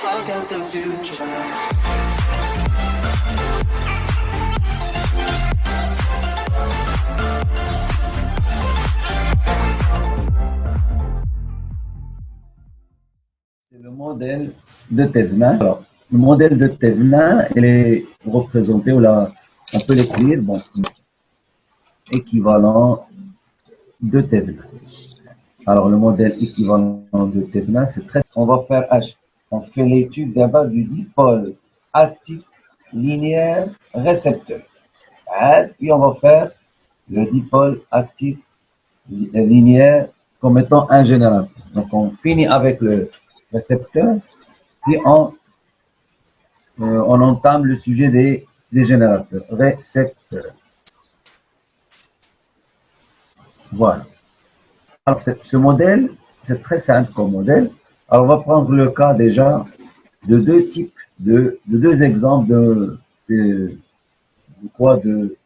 Forget the future. C'est le modèle de Thévenin. Alors, le modèle de Thévenin, il est représenté, ou là, on peut l'écrire, bon, équivalent de Thévenin. Alors, le modèle équivalent de Thévenin, c'est très... On va faire H. On fait l'étude d'abord du dipôle actif linéaire récepteur. Puis, on va faire le dipôle actif linéaire comme étant un générateur. Donc, on finit avec le récepteur, puis on entame le sujet des générateurs, récepteurs. Voilà. Alors, ce modèle, c'est très simple comme modèle. Alors, on va prendre le cas déjà de deux types, de deux exemples de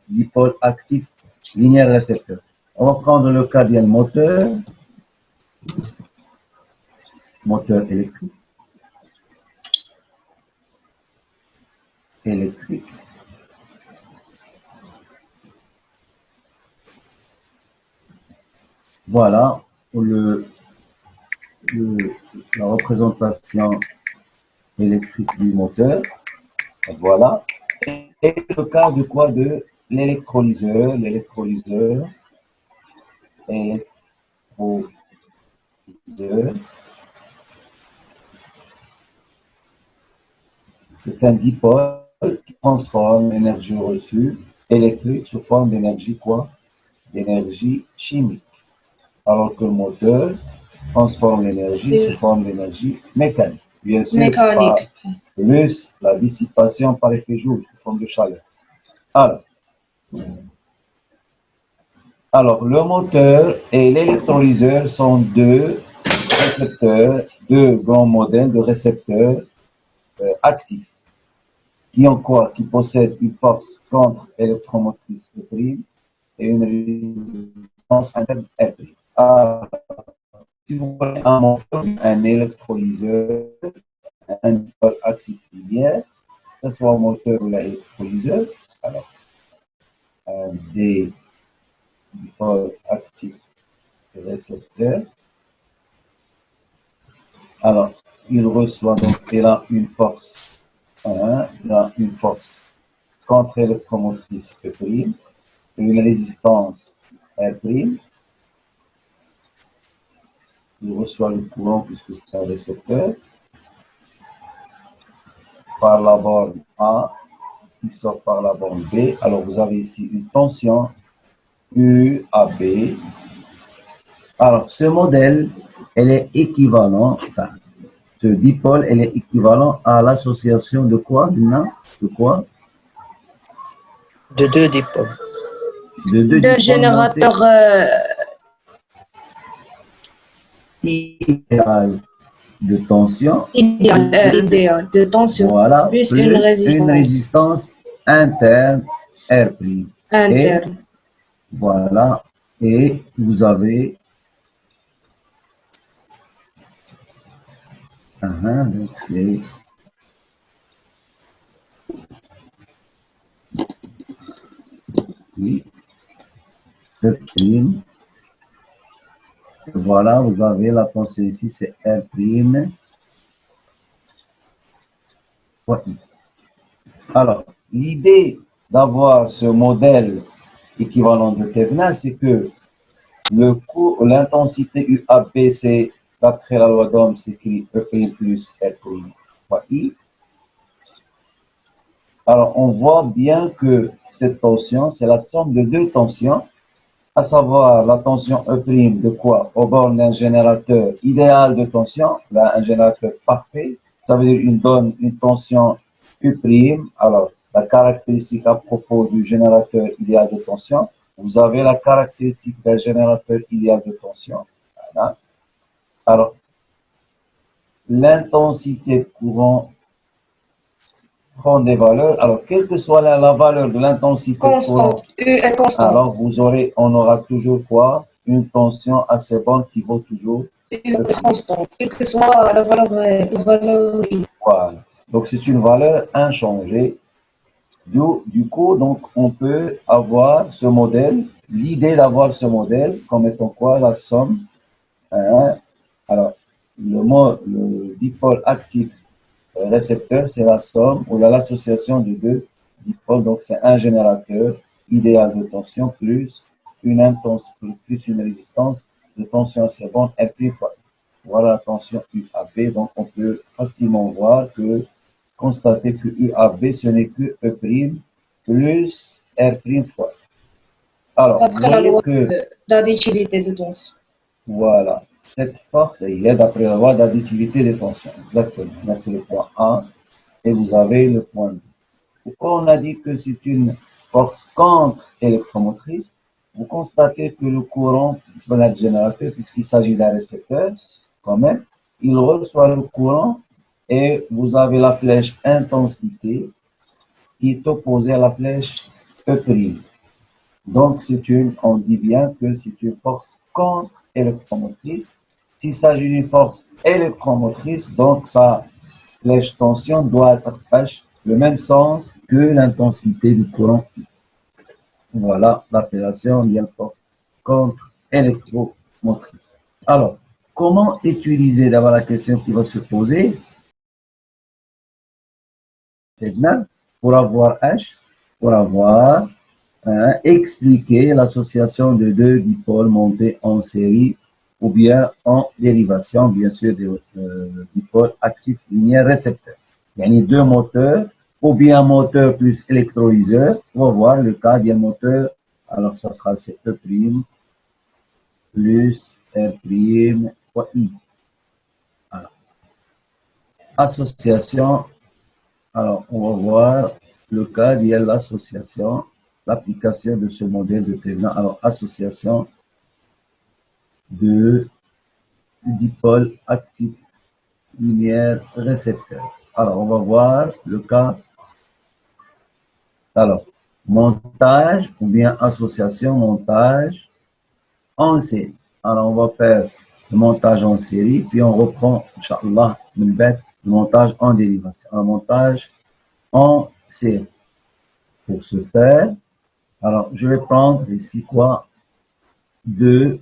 dipôle actif linéaire récepteur. On va prendre le cas d'un moteur électrique. Voilà la représentation électrique du moteur. Voilà. Et le cas de quoi? De l'électrolyseur. C'est un dipôle qui transforme l'énergie reçue électrique sous forme d'énergie quoi? D'énergie chimique. Alors que le moteur transforme l'énergie sous forme d'énergie mécanique. Bien sûr, plus la dissipation par effet Joule sous forme de chaleur. Alors, le moteur et l'électrolyseur sont deux récepteurs, deux grands modèles de récepteurs actifs. Qui ont quoi? Qui possèdent une force contre-électromotrice E' et une résistance interne R'. Alors, si vous voulez un moteur, un électrolyseur, un dipôle actif linéaire, que ce soit un moteur ou l'électrolyseur, alors, des dipôles actifs récepteurs. Alors, il reçoit donc, il a une force contre-électromotrice E' et une résistance R'. Il reçoit le courant puisque c'est un récepteur par la borne A qui sort par la borne B. Alors, vous avez ici une tension UAB. Alors, ce modèle, elle est équivalent, enfin, ce dipôle, elle est équivalent à l'association de quoi? De quoi? De deux dipôles. De deux de générateur idéal de tension. idéal de tension. Voilà, plus plus une résistance interne R'. interne. Voilà, et vous avez donc c'est oui, E'. Voilà, vous avez la tension ici, c'est R'. Ouais. Alors, l'idée d'avoir ce modèle équivalent de Thévenin, c'est que l'intensité UAB, c'est d'après la loi d'Ohm, c'est écrit E' plus R' fois I. Alors, on voit bien que cette tension, c'est la somme de deux tensions, à savoir la tension E' de quoi? Au bord d'un générateur idéal de tension, là, un générateur parfait, ça veut dire une tension U'. Alors, la caractéristique à propos du générateur idéal de tension, vous avez la caractéristique d'un générateur idéal de tension. Voilà. Alors, l'intensité de courant prend des valeurs. Alors, quelle que soit la valeur de l'intensité de courant, Constante. U est constante. alors on aura toujours quoi? Une tension assez bonne qui vaut toujours. U est constante. Quelle que soit la valeur I. Voilà. Donc, c'est une valeur inchangée. Du coup, donc, on peut avoir ce modèle, l'idée d'avoir ce modèle comme étant quoi? La somme. Hein. Alors, le dipôle actif récepteur, c'est la somme ou l'association de deux dipôles. Donc, c'est un générateur idéal de tension plus plus une résistance de tension assez bonne R' fois. Voilà la tension UAB. Donc, on peut facilement voir constater que UAB, ce n'est que E' plus R' fois. Alors, vous D'après la voyez loi que, d'additivité de tension. voilà, cette force, il est d'après la loi d'additivité des tensions. Exactement. Là, c'est le point A et vous avez le point B. Pourquoi on a dit que c'est une force contre-électromotrice? Vous constatez que le courant, c'est un générateur, puisqu'il s'agit d'un récepteur, quand même, il reçoit le courant et vous avez la flèche intensité qui est opposée à la flèche E'. Donc, on dit bien que c'est une force contre-électromotrice. S'il s'agit d'une force électromotrice, donc sa flèche tension doit être H, le même sens que l'intensité du courant. Voilà l'appellation d'une force contre-électromotrice. Alors, comment utiliser d'abord la question qui va se poser? C'est bien, pour avoir H, pour avoir expliquer l'association de deux dipôles montés en série ou bien en dérivation, bien sûr, des dipôles actifs linéaires récepteurs. Il y a deux moteurs, ou bien moteur plus électrolyseur. On va voir le cas d'un moteur. Alors, ça sera E' plus R' fois I. Alors, association. Alors, on va voir le cas de l'association, l'application de ce modèle de prévenant. Alors, association de dipôle actif linéaire récepteur. Alors, on va voir le cas. Alors, montage ou bien association, montage en série. Alors, on va faire le montage en série, puis on reprend, Inch'Allah, le montage en dérivation. Un montage en série. Pour ce faire, alors, je vais prendre ici quoi? Deux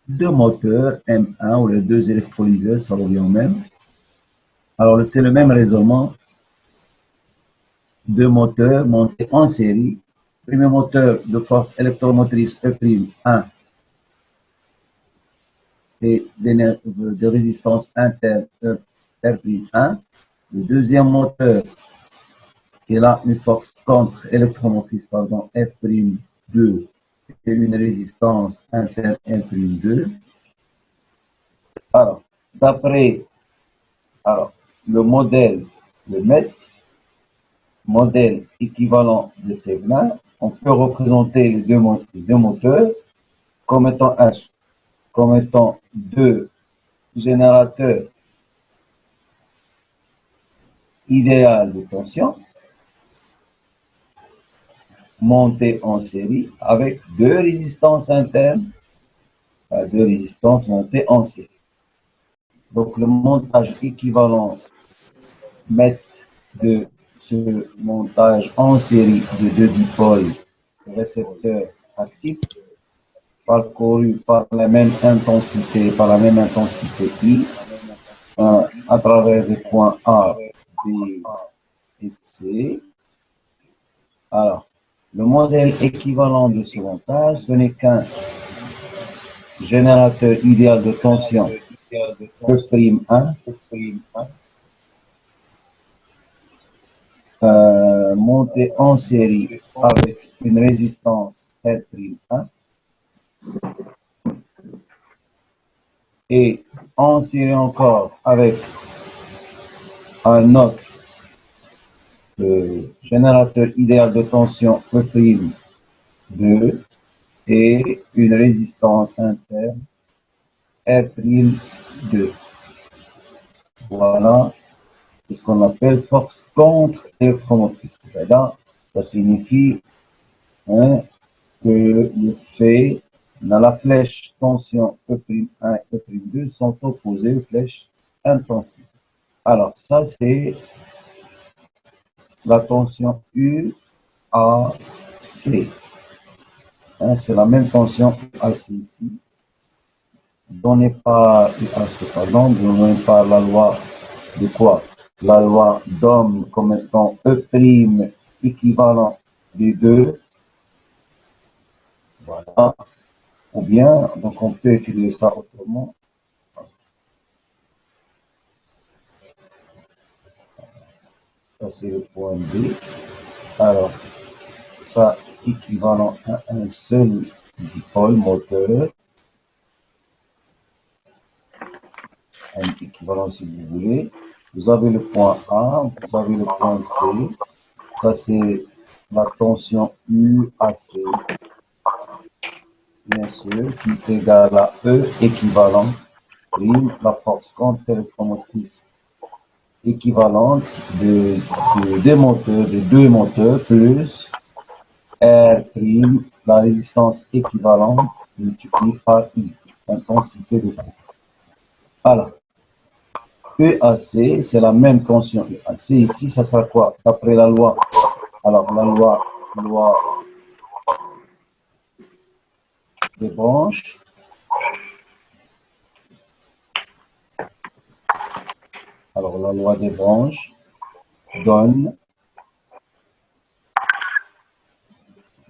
moteurs M1 ou les deux électrolyseurs, ça revient au même. Alors, c'est le même raisonnement. Deux moteurs montés en série. Premier moteur de force électromotrice E'1 et de résistance interne R'1. Le deuxième moteur qui est là une force contre-électromotrice, pardon, F'2 et une résistance interne R'2. Alors, d'après le modèle, le MET, modèle équivalent de Thévenin, on peut représenter les deux moteurs comme étant H, comme étant deux générateurs idéaux de tension montés en série avec deux résistances internes, deux résistances montées en série. Donc, le montage équivalent MET de ce montage en série de deux dipôles récepteurs actifs parcouru par la même intensité, I, à travers les points A, B et C. Alors, le modèle équivalent de ce montage, ce n'est qu'un générateur idéal de tension E'1 monté en série avec une résistance R'1 et en série encore avec un autre générateur idéal de tension E'2 et une résistance interne R'2. Voilà ce qu'on appelle force contre-électromotrice. Là, ça signifie que le fait dans la flèche tension E'1 et E'2 sont opposées aux flèches intensité. Alors, ça, c'est la tension UAC. Hein, c'est la même tension UAC ici, donnée par UAC, pardon, donnée par la loi de quoi? La loi d'Ohm comme étant E' équivalent des deux. Voilà. Ou bien, donc on peut écrire ça autrement. Ça, c'est le point B. Alors, ça équivalent à un seul dipôle moteur. Un équivalent si vous voulez. Vous avez le point A, vous avez le point C. Ça, c'est la tension UAC, bien sûr, qui est égale à E équivalent prime la force contre-électromotrice équivalente des deux moteurs, plus R prime, la résistance équivalente multipliée par I, intensité de courant. Alors, EAC, c'est la même tension EAC. Ici, ça sera quoi? D'après la loi. Alors, la loi des branches. Alors, la loi des branches donne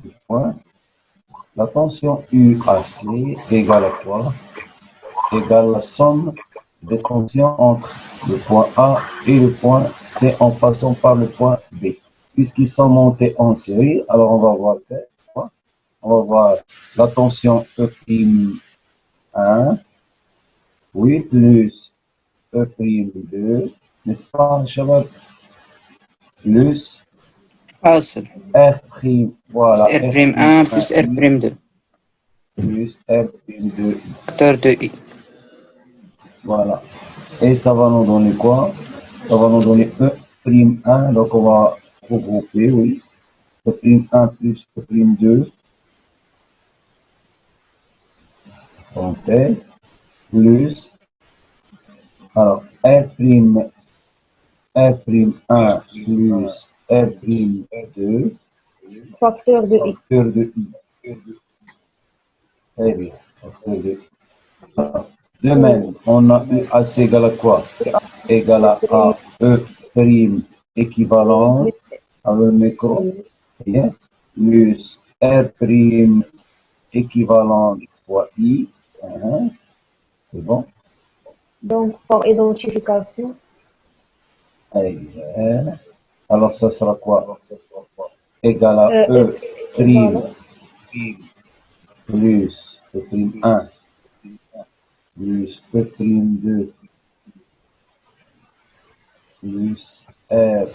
le point. La tension UAC égale à quoi? Égale la somme des tensions entre le point A et le point C en passant par le point B. Puisqu'ils sont montés en série, alors on va voir quoi? On va voir la tension E'1, oui, plus E'2, n'est-ce pas, Shabab? Plus حاصل R', voilà, plus R'1 plus R'1 R'2 plus R'2, facteur de I. voilà. Et ça va nous donner quoi? Ça va nous donner E'1, donc on va regrouper, oui. E'1 plus E'2, parenthèse, plus, alors R', R'1 plus R'2, Facteur de I. facteur de I. Très bien, facteur de I. Alors, de même, on a UAC égale à quoi? Égale à E' équivalent à le micro, bien, plus R' équivalent fois I, c'est bon? Donc, par identification, Alors, ça sera quoi? Égal à E' équivalent plus E'1 plus E'2 plus R'1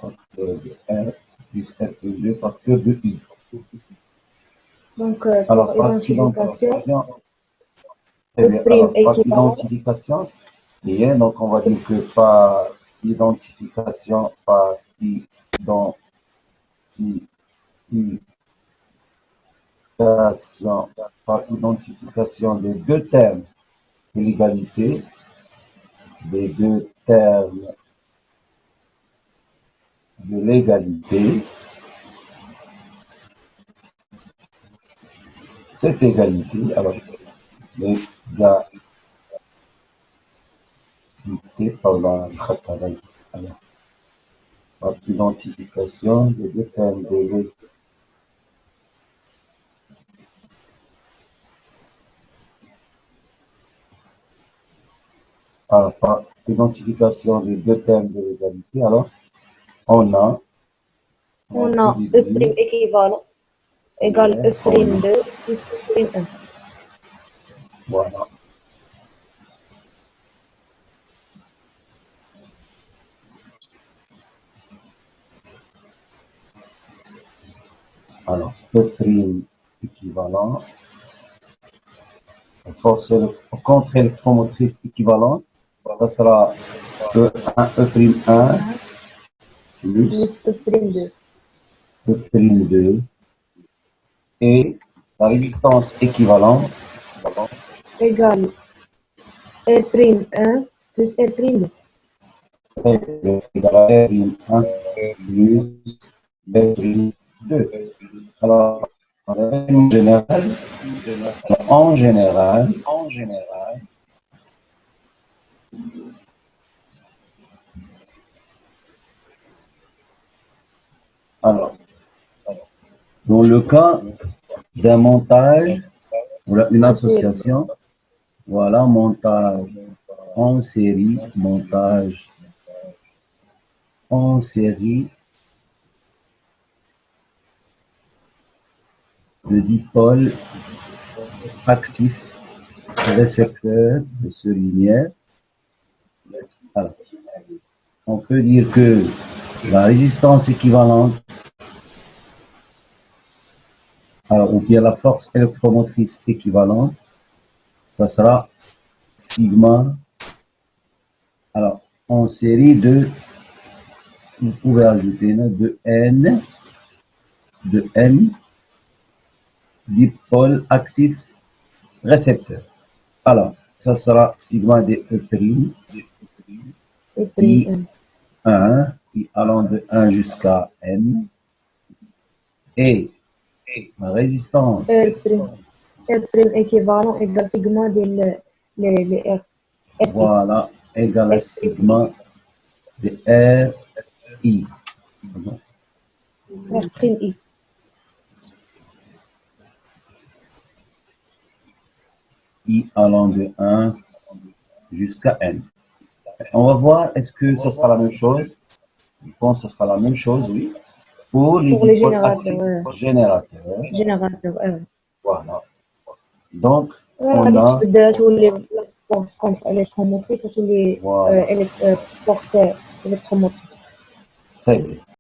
facteur de R plus R'2 facteur de I. Donc, Alors, par par identification, identification, très bien. Alors, par identification, bien, donc on va dire que par identification, par par identification des deux termes de l'égalité, des deux termes de l'égalité, cette égalité, alors l'égalité par la alors, par identification des deux termes de l'égalité. Alors, par identification des deux termes de l'égalité, alors, on a E' équivalent égale E'2 plus E'1. voilà. Alors, E' équivalent, force contre-électromotrice équivalente, ça sera E1 plus plus E'2 E'2 et la résistance équivalente égale R'1 plus R prime 2. Égal à R prime 1 plus R prime 2. Alors, en général, alors, dans le cas d'un montage, ou une association, voilà, montage en série, montage en série de dipôles actifs récepteurs de ce linéaire. Alors, on peut dire que la résistance équivalente, ou bien la force électromotrice équivalente, ça sera sigma. Alors, en série de, vous pouvez ajouter de N dipôles actifs récepteurs. Alors, ça sera sigma de E', E prime 1, qui allant de 1 jusqu'à N, et la résistance, 1. R prime équivalent égale sigma des les R. voilà, égale à sigma de R, I. R prime I. I allant de 1 jusqu'à N. On va voir, est-ce que ça sera la même chose? Je pense que ce sera la même chose, oui. Pour les Pour les dipôles générateurs. actifs générateurs. Générateur R. Voilà. Donc, on هذيك a, تبدا تولي فورس كونتر الكتروموتريس تولي Voilà. فورس الكتروموتريس. très bien.